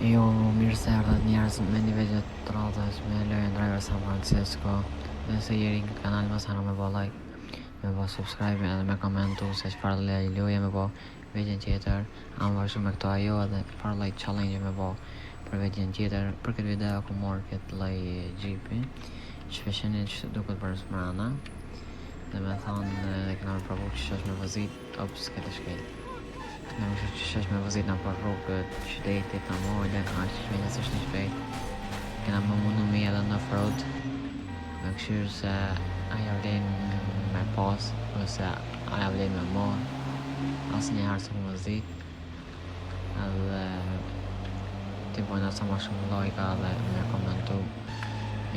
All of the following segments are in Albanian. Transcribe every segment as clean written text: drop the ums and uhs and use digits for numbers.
Jo, mirë se ardhët njerëz me një video të radhës me lojën Driver San Francisco. Nëse jeri në kanal mos harro me bo like, me bo subscribe edhe me komentu se çfarë loje me bo videon tjetër. Am vazhdu me këto ajo edhe çfarë lloj challenge me bo për videon tjetër. Për këtë video ku morë këtë lloj gjipi shpesheni që duket për smrana dhe me thonë dhe këna me provu që është me vëzit. Ops, këtë shkel në më që është me vëzit në për rrugë qytetit në mojle, shpejtës është një shpejt. Kena më mundu mi edhe në off-road, me këshyrë se aja vlen me pas, ose aja vlen me morë, asë një herë së më vëzit. Edhe ti pojnë asa ma shumë lojka dhe me komentu,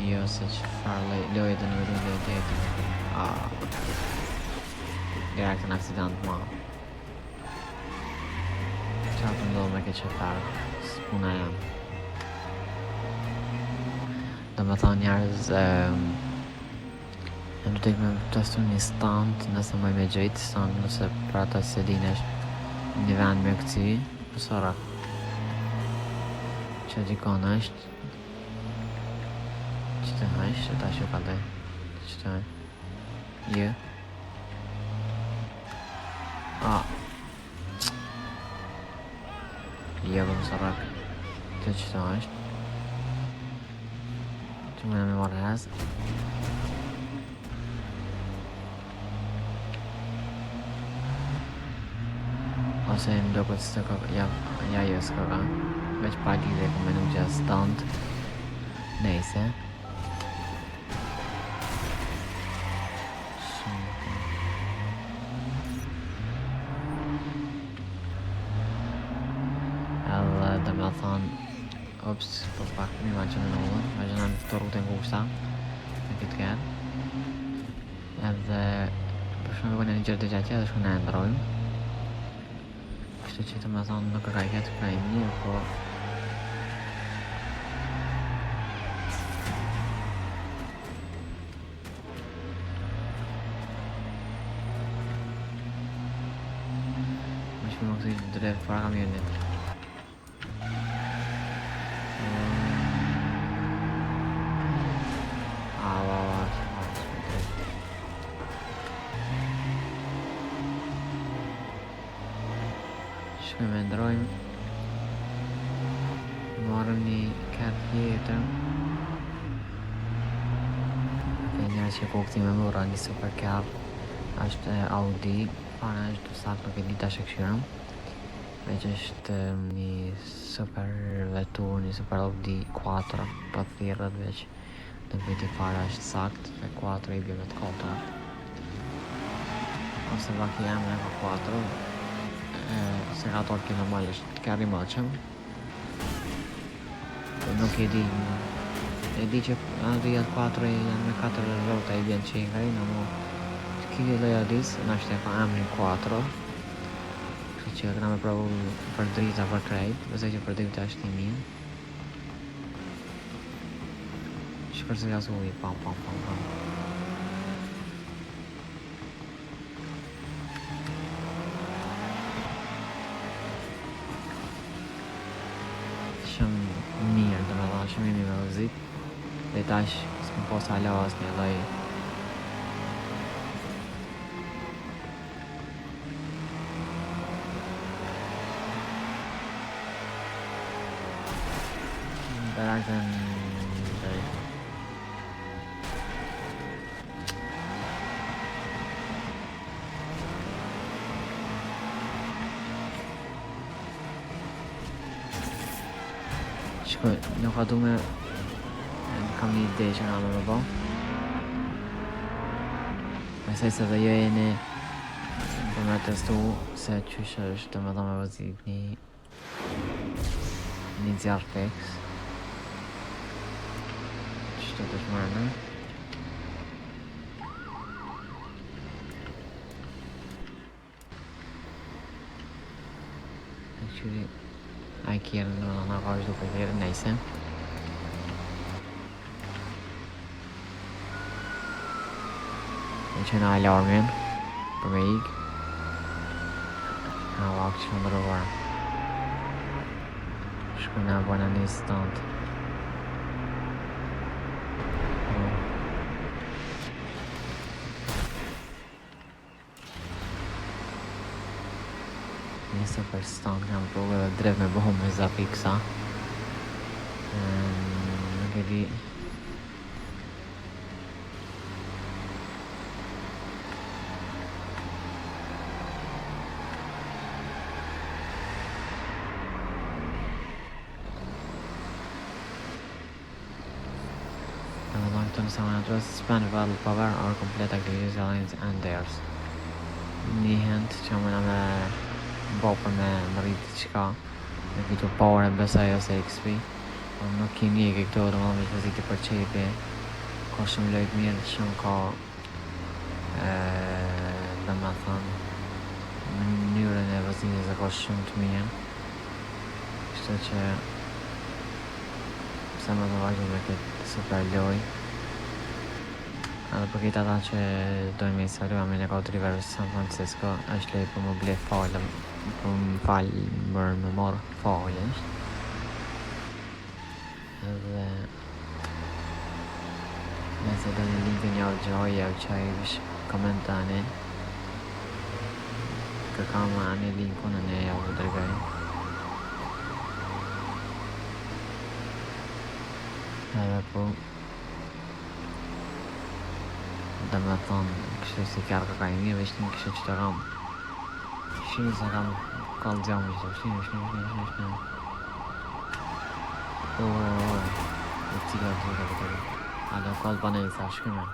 jo se që farë lojë dhe në rrugë dhe tjetër. Direkt në aksident ma. Qa të ndohë me këtë qëfarë, s'puna jam. Do me thonë njerëz, e më të me testu një stand, nëse mëj me gjejtë stand, nëse për ata se dinesh një vend me këci, pësora. Që dikon është, që të është, ta që ka dhe, që të është, jë. Jebëm sërak të qëto është që më në me marrë hezë ose më do këtë së të ja jo së këka veç pa lidhe ku me nuk gjë stand nejse dhe me thonë ops, po pak mi ma që në nullën ma që në në të rrugën kushta në këtë kërë edhe për shumë në një gjërë të gjatja dhe shumë në endrojmë kështë që të me thonë nuk ka këtë ka i mirë po më shumë më kësi drejtë para kamionit Shkoj me ndrojmë marrëm një kërë tjetër e njerë që ku këti me mura një super kërë është Audi para është sakë nuk e dita shëkshyrëm veç është një super vetur, një super Audi 4 pa thirët veç në viti para është sakt e 4 i bjeve të kota ose baki jam e ka 4 se ka torki normal është kërri maqëm nuk e di që Audi atë 4 janë me 4 rrota i bjen që i nga rinë mo këtë dhe Audis në është e ka emrin 4 kështë që këna me provu për drita për krejt vëzë që për drita është i mirë shkër se jasë ujë pam shumë mirë dhe me dha shumë mirë me vëzit dhe tash s'më posa alo asë një loj dhe rakëtën dhe Shkoj, nuk ka du me kam një ide që nga me bo Mesaj se dhe jo e një për me testu se qysh është të me dha me vëzit një zjarë fix Qështë të shmërë Actually ai kjerë në ka është duke kjerë nejse e që në alarmin për me ikë në vakë që në ndërëvar Shkojnë e bojnë një instant. Një super stand kam provu edhe drev me bohu me zafiksa. Nuk e di. Në someone address spend valid power or complete activities lines and theirs. Një hint që më në me bo për me më rritë qka me fitu power e besaj ose XP. Por nuk kim një ke këto dhe më në viziti për qepi. Ka shumë lojt mirë, shumë ka dhe me thënë mënyrën e vëzitës e ka shumë të mirë. Kështë që pse më të vazhdu me këtë super loj. Edhe për këtë ata që dojnë me instalu amin e Code River San Francisco është lej për më ble falë, për më falë mërë më morë falë është. Edhe nëse do një linkën javë gjoj, javë qaj vish komentani. Kërkam anë linkën e javë dërgaj. Edhe po dhe me thonë, kështë si kjarë ka i mirë, veç një kështë që të kam. Shini se kam kallë gjami qëto, shini. Dhe cika të të të të. A do kallë panel sa shkime.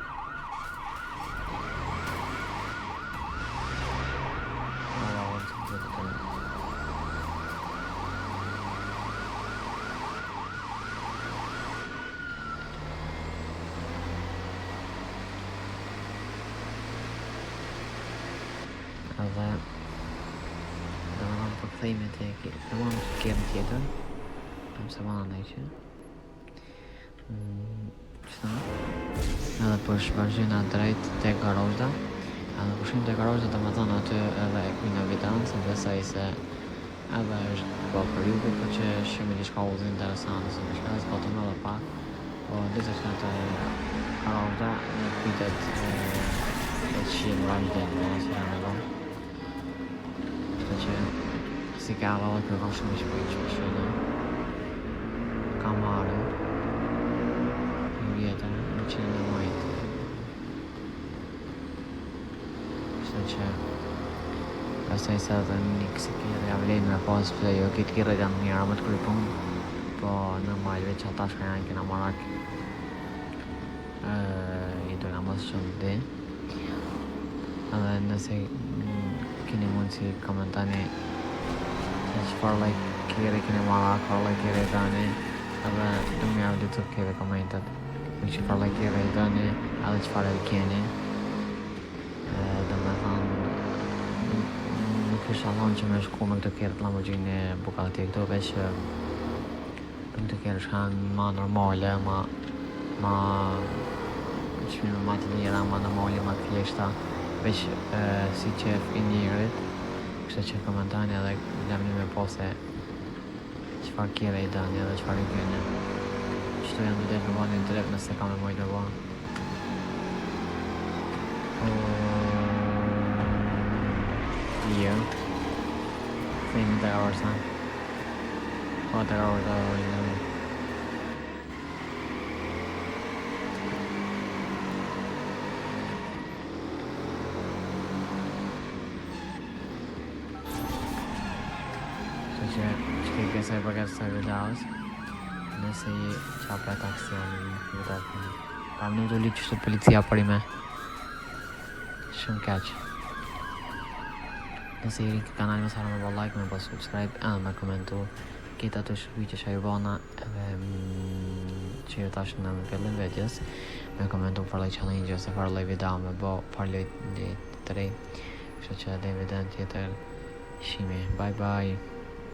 Edhe dhe më nëmë për këthejmet e dhe më nëmë që kjerën tjetër nëmë se ma në që qëta edhe për shpërgjën a drejt të garozda edhe për shumë të garozda të më thonë aty edhe e kujnë evidancë në besaj se edhe është po për juve për që shumë i një shka uzë interesantë se në shka e s'potë më dhe pak po disa që në të garozda në kujtet e qinë vazhden në nësë në do që si ka valë kërë kam shumë i shpojnë që përshënë ka marë një vjetër në qenë në majtë kështë që pasaj se dhe një kësi kjerë ja vlejnë me pasë pëse jo këtë kjerë janë njëra më të krypun po normal veç ata shka janë këna marak i dojnë mësë shumë dhe edhe nëse keni mund si komentani se qëfar like kjeri keni marak, qëfar like kjeri dani edhe du më javë të kjeve komentat për qëfar like kjeri dani edhe qëfar e keni dhe me thonë nuk isha thonë që me shku me këto kjerët Lamborghini Bugatti këto veç këto kjerët shkanë ma normale ma qëmime ma të njëra ma normale ma të fjeshta veç si qef i njërit kështë që komentani edhe lemni me po se qëfar kjere i dani edhe qëfar i kjene qëto janë të delë në bani në drep nëse ka me mojtë në bani fejnë të garorë o të garorë të garorë që kej kësaj për këtë së videos nëse i qapë e taksioni ta më në të liqë që policia për i me shumë keq nëse i rinë këtë kanal me sarë me bo like me bo subscribe edhe me komentu kita të shkuj që shaj bona edhe që ju tash në më këllin vedjes me komentu farloj challenge ose farloj video me bo farloj të rej kështë që edhe video tjetër shimi bye bye